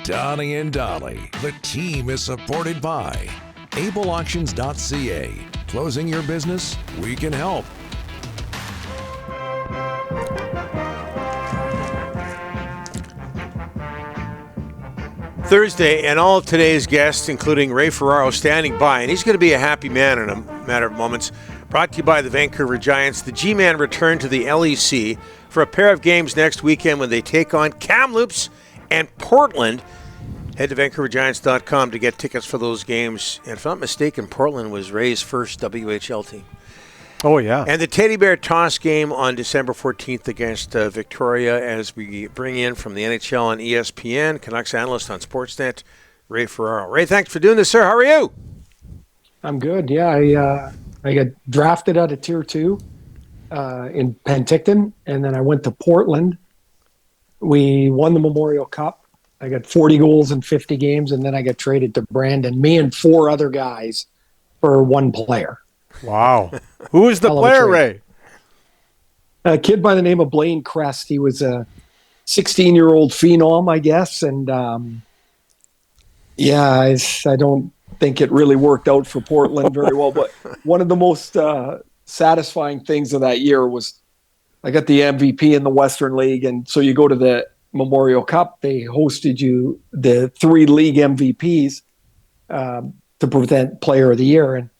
Donnie and Dolly. The team is supported by ableauctions.ca. Closing your business? We can help. Thursday, and all of today's guests, including Ray Ferraro, standing by, and he's going to be a happy man in a matter of moments. Brought to you by the Vancouver Giants. The G-Man returned to the LEC for a pair of games next weekend when they take on Kamloops and Portland. Head to VancouverGiants.com to get tickets for those games. And if I'm not mistaken, Portland was Ray's first WHL team. Oh, yeah. And the Teddy Bear Toss game on December 14th against Victoria, as we bring in from the NHL on ESPN, Canucks analyst on Sportsnet, Ray Ferraro. Ray, thanks for doing this, sir. How are you? I'm good. Yeah, I got drafted out of Tier 2 in Penticton, and then I went to Portland. We won the Memorial Cup. I got 40 goals in 50 games, and then I got traded to Brandon, me and 4 other guys for one player. Wow. Who was the player, Ray? A kid by the name of Blaine Crest. He was a 16-year-old phenom, I guess. And, I don't think it really worked out for Portland very well. But one of the most satisfying things of that year was I got the MVP in the Western League. And so you go to the Memorial Cup. They hosted you, the 3 league MVPs, to present Player of the Year. And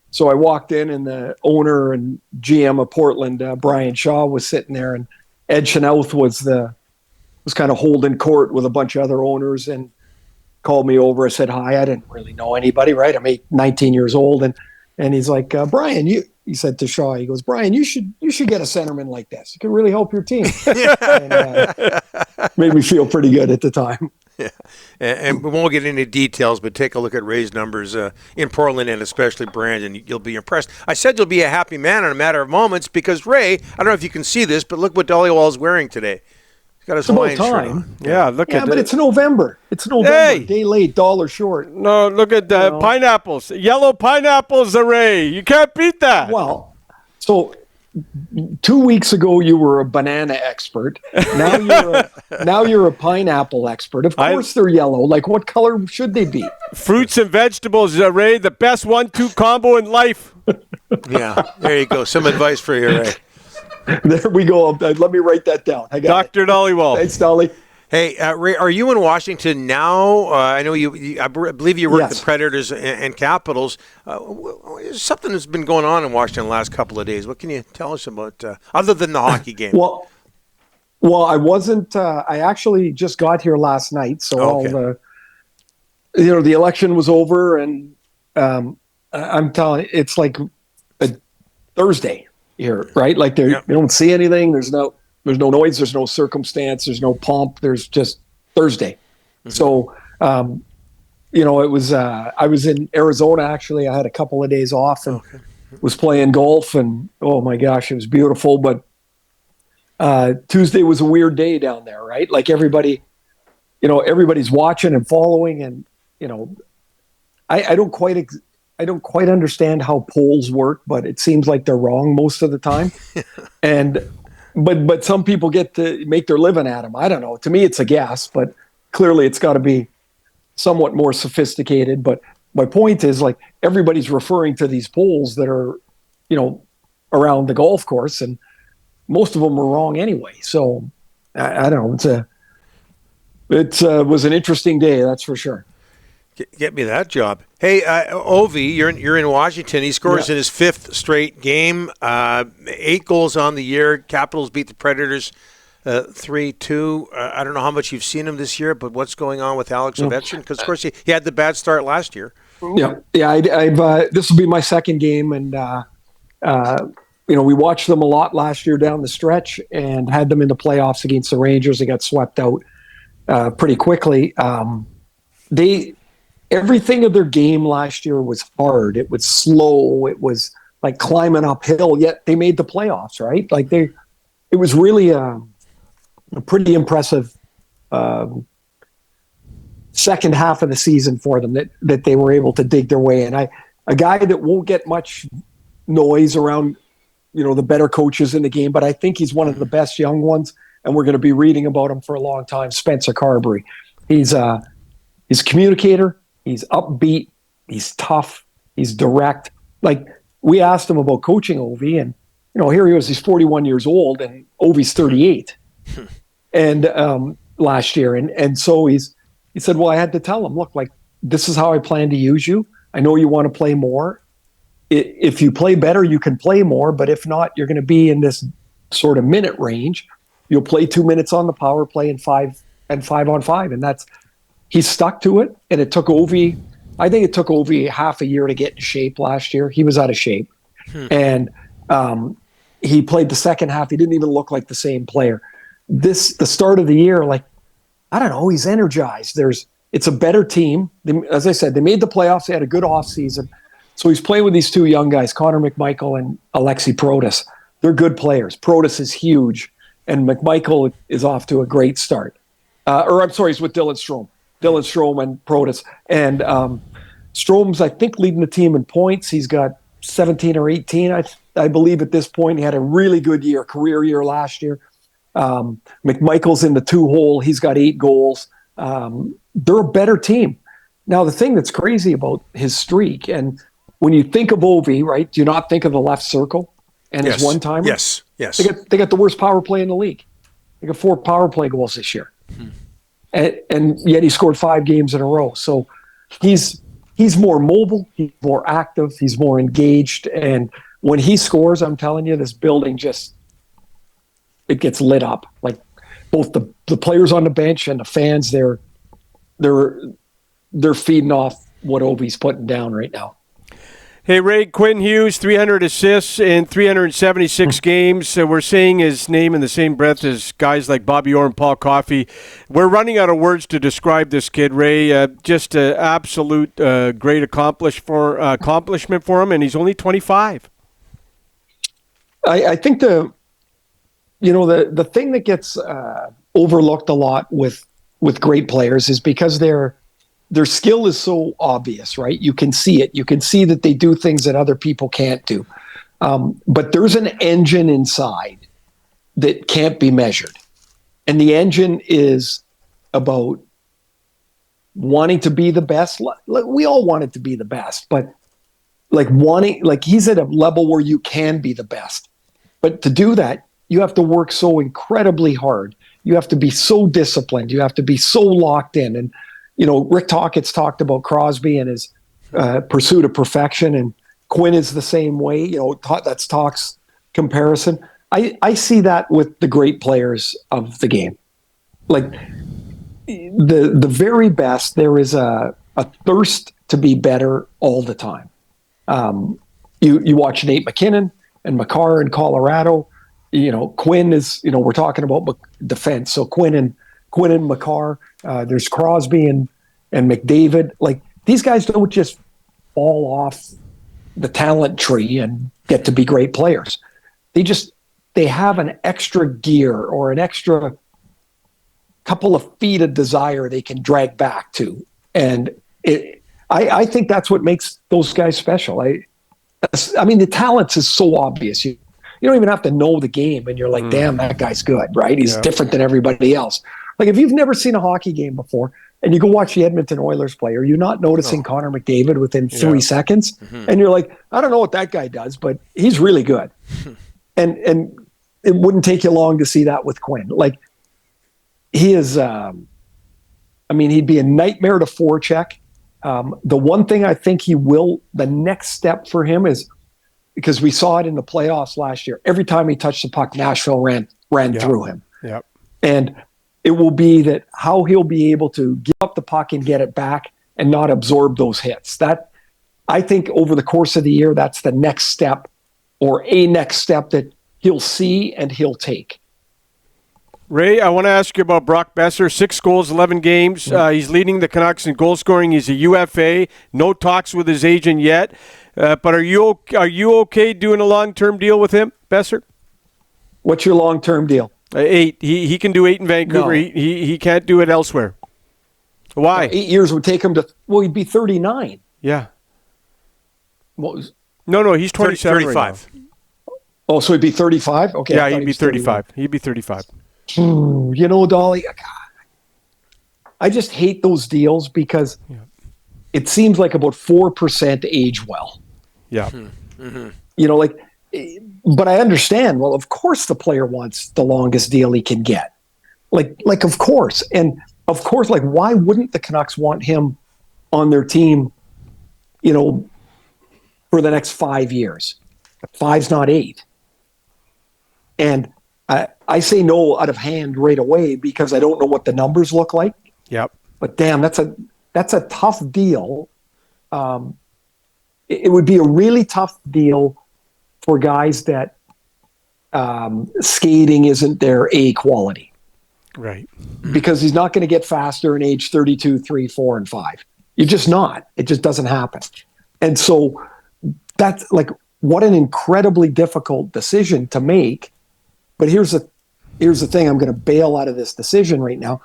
so I walked in, and the owner and GM of Portland, Brian Shaw, was sitting there, and Ed Chenoweth was kind of holding court with a bunch of other owners, and called me over. I said hi. I didn't really know anybody, right? I'm 19 years old, and he's like, Brian, he said to Shaw, he goes, Brian, you should get a centerman like this. It could really help your team. And, made me feel pretty good at the time. Yeah, and we won't get into details, but take a look at Ray's numbers in Portland and especially Brandon. You'll be impressed. I said you'll be a happy man in a matter of moments because Ray, I don't know if you can see this, but look what Dollywall's wearing today. He's got his Hawaiian shirt on. Yeah, look at it. Yeah, but it's November. It's November. Hey! Day late, dollar short. No, look at the pineapples. Yellow pineapples, Ray. You can't beat that. Well, so 2 weeks ago you were a banana expert. Now you're a pineapple expert. Of course they're yellow. Like, what color should they be? Fruits and vegetables, Ray. The best 1-2 combo in life. Yeah, there you go. Some advice for you, Ray. There we go. Let me write that down. I got Dr. Dollywall. Thanks, Dolly. Hey, Ray, are you in Washington now? I know I believe you work at the Predators and Capitals. Something has been going on in Washington the last couple of days. What can you tell us about, other than the hockey game? Well, I wasn't. I actually just got here last night, so all the election was over, and I'm telling you, it's like a Thursday here, right? Like you don't see anything. There's no noise. There's no circumstance. There's no pomp. There's just Thursday. Mm-hmm. So, it was, I was in Arizona, actually. I had a couple of days off and was playing golf, and oh my gosh, it was beautiful. But Tuesday was a weird day down there, right? Like everybody's watching and following, and, I don't quite understand how polls work, but it seems like they're wrong most of the time. But some people get to make their living at them. I don't know. To me, it's a guess, but clearly it's got to be somewhat more sophisticated. But my point is, like, everybody's referring to these polls that are, around the golf course, and most of them are wrong anyway. So I don't know. It was an interesting day, that's for sure. Get me that job. Hey, Ovi, you're in Washington. He scores in his 5th straight game. 8 goals on the year. Capitals beat the Predators 3-2. I don't know how much you've seen him this year, but what's going on with Alex Ovechkin? Because, of course, he had the bad start last year. Yeah. I've this will be my 2nd game, and we watched them a lot last year down the stretch and had them in the playoffs against the Rangers. They got swept out pretty quickly. Everything of their game last year was hard. It was slow. It was like climbing uphill, yet they made the playoffs, right? Like it was really a pretty impressive second half of the season for them that they were able to dig their way in. A guy that won't get much noise around, the better coaches in the game, but I think he's one of the best young ones, and we're going to be reading about him for a long time, Spencer Carberry. He's He's a communicator. He's upbeat. He's tough. He's direct. Like, we asked him about coaching Ovi, and here he was. He's 41 years old, and Ovi's 38, and last year, and so he said, well, I had to tell him, look, like, this is how I plan to use you. I know you want to play more. If you play better, you can play more, but if not, you're going to be in this sort of minute range. You'll play 2 minutes on the power play and 5 on 5, and he stuck to it. And it took Ovi. I think it took Ovi half a year to get in shape last year. He was out of shape, and he played the second half. He didn't even look like the same player. The start of the year, like, I don't know, he's energized. It's a better team. As I said, they made the playoffs. They had a good offseason. So he's playing with these two young guys, Connor McMichael and Alexi Protas. They're good players. Protas is huge, and McMichael is off to a great start. He's with Dylan Strome. Dylan Strome and Protas. And Strome's, I think, leading the team in points. He's got 17 or 18, I believe, at this point. He had a really good year, career year last year. McMichael's in the 2-hole. He's got 8 goals. They're a better team. Now, the thing that's crazy about his streak, and when you think of Ovi, right, do you not think of the left circle and his one-timer? Yes. They got the worst power play in the league. They got 4 power play goals this year. And yet he scored 5 games in a row. So he's more mobile, he's more active, he's more engaged. And when he scores, I'm telling you, this building it gets lit up. Like, both the players on the bench and the fans, they're feeding off what Ovi's putting down right now. Hey, Ray, Quinn Hughes, 300 assists in 376 games. We're saying his name in the same breath as guys like Bobby Orr and Paul Coffey. We're running out of words to describe this kid, Ray. Just an absolute great accomplishment for him, and he's only 25. I think the thing that gets overlooked a lot with great players is because their skill is so obvious, right? You can see it. You can see that they do things that other people can't do. But there's an engine inside that can't be measured. And the engine is about wanting to be the best. We all want it to be the best, but he's at a level where you can be the best. But to do that, you have to work so incredibly hard. You have to be so disciplined. You have to be so locked in. And Rick Tocchet's talked about Crosby and his pursuit of perfection, and Quinn is the same way. That's Tocc's comparison. I see that with the great players of the game. Like, the very best, there is a thirst to be better all the time. You watch Nate McKinnon and Makar in Colorado. Quinn is, we're talking about defense. So Quinn and Makar, there's Crosby and McDavid. Like, these guys don't just fall off the talent tree and get to be great players. They have an extra gear or an extra couple of feet of desire they can drag back to. And I think that's what makes those guys special. I mean, the talent is so obvious. You don't even have to know the game, and you're like, damn, that guy's good, right? He's different than everybody else. Like, if you've never seen a hockey game before and you go watch the Edmonton Oilers play, are you not noticing Connor McDavid within 3 seconds? Mm-hmm. And you're like, I don't know what that guy does, but he's really good. And it wouldn't take you long to see that with Quinn. Like, he is, he'd be a nightmare to forecheck. The one thing I think the next step for him is, because we saw it in the playoffs last year, every time he touched the puck, Nashville ran through him. Yep. And it will be that how he'll be able to give up the puck and get it back and not absorb those hits. That, I think, over the course of the year, that's the next step, or a next step that he'll see and he'll take. Ray, I want to ask you about Brock Boeser. 6 goals, 11 games. He's leading the Canucks in goal scoring. He's a UFA. No talks with his agent yet. But are you okay doing a long-term deal with him, Boeser? What's your long-term deal? 8. He can do 8 in Vancouver. No. He can't do it elsewhere. Why? 8 years would take him to. Well, he'd be 39. Yeah. No, he's 27. 35. Right now. Oh, so he'd be 35? Okay. Yeah, he'd be 35. 31. He'd be 35. Dolly, I just hate those deals because it seems like about 4% age well. Yeah. You know, but I understand. Well, of course the player wants the longest deal he can get. Like of course. And of course, like, why wouldn't the Canucks want him on their team, you know, for the next 5 years? 5's not 8. And I say no out of hand right away because I don't know what the numbers look like. Yep. But damn, that's a tough deal. It would be a really tough deal for guys that skating isn't their A quality. Right. Because he's not going to get faster in age 32, 3, 4, and 5. You're just not. It just doesn't happen. And so that's like, what an incredibly difficult decision to make. But here's the thing. I'm going to bail out of this decision right now.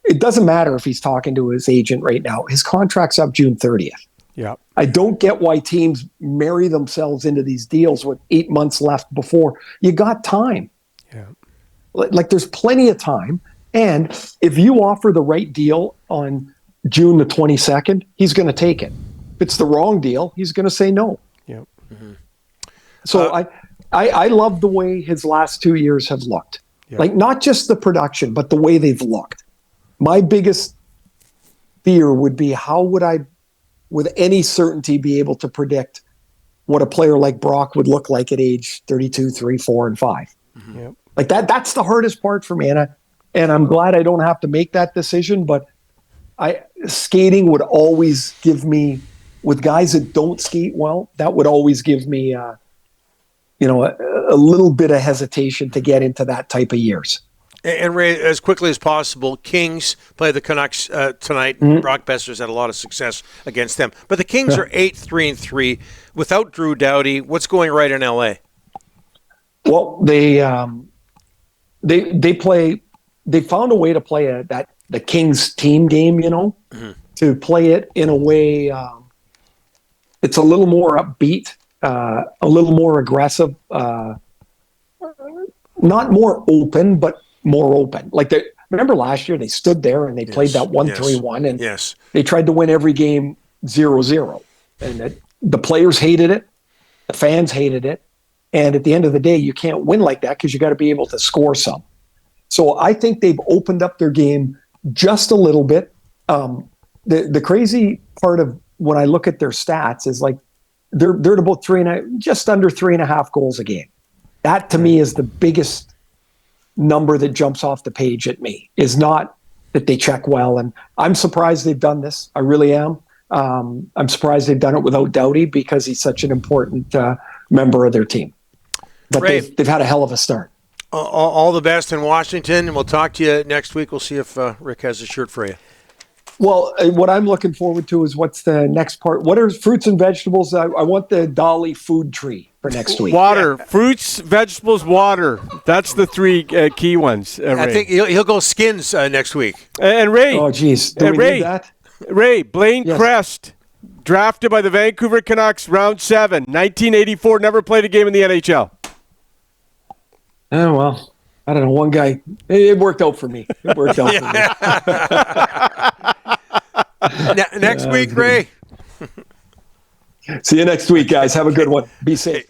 It doesn't matter if he's talking to his agent right now. His contract's up June 30th. Yeah. I don't get why teams marry themselves into these deals with 8 months left before. You got time. Yeah. Like there's plenty of time. And if you offer the right deal on June the 22nd, he's going to take it. If it's the wrong deal, he's going to say no. Yeah. So I love the way his last 2 years have looked. Yeah. Like, not just the production, but the way they've looked. My biggest fear would be, how would I, with any certainty, be able to predict what a player like Brock would look like at age 32, 3, 4, and 5? Yep. Like that's the hardest part for me. And I'm glad I don't have to make that decision, but skating would always give me, with guys that don't skate well, that would always give me, a little bit of hesitation to get into that type of years. And Ray, as quickly as possible, Kings play the Canucks tonight. Brock Boeser's had a lot of success against them. But the Kings are 8-3-3 without Drew Doughty. What's going right in LA? Well, they found a way to play the Kings team game, to play it in a way it's a little more upbeat, a little more aggressive, not more open, but more open. Like, remember last year they stood there and they played that 1-3-1 and they tried to win every game 0-0. And the players hated it, the fans hated it. And at the end of the day, you can't win like that because you got to be able to score some. So I think they've opened up their game just a little bit. The crazy part of when I look at their stats is, like, they're at about just under 3.5 goals a game. That to me is the biggest number that jumps off the page at me, is not that they check well. And I'm surprised they've done this. I really am. I'm surprised they've done it without Doughty because he's such an important member of their team. But they've had a hell of a start. All the best in Washington, and we'll talk to you next week. We'll see if Rick has a shirt for you. Well, what I'm looking forward to is what's the next part. What are fruits and vegetables? I want the Dolly food tree for next week. Water. Fruits, vegetables, water. That's the three key ones. I think he'll go skins next week. And Ray. Oh, geez. Do we need that? Ray, Blaine Crest, drafted by the Vancouver Canucks, round 7, 1984, never played a game in the NHL. Oh, well, I don't know. One guy, it worked out for me. It worked out for me. Next week, Ray. See you next week, guys. Have a good one. Be safe.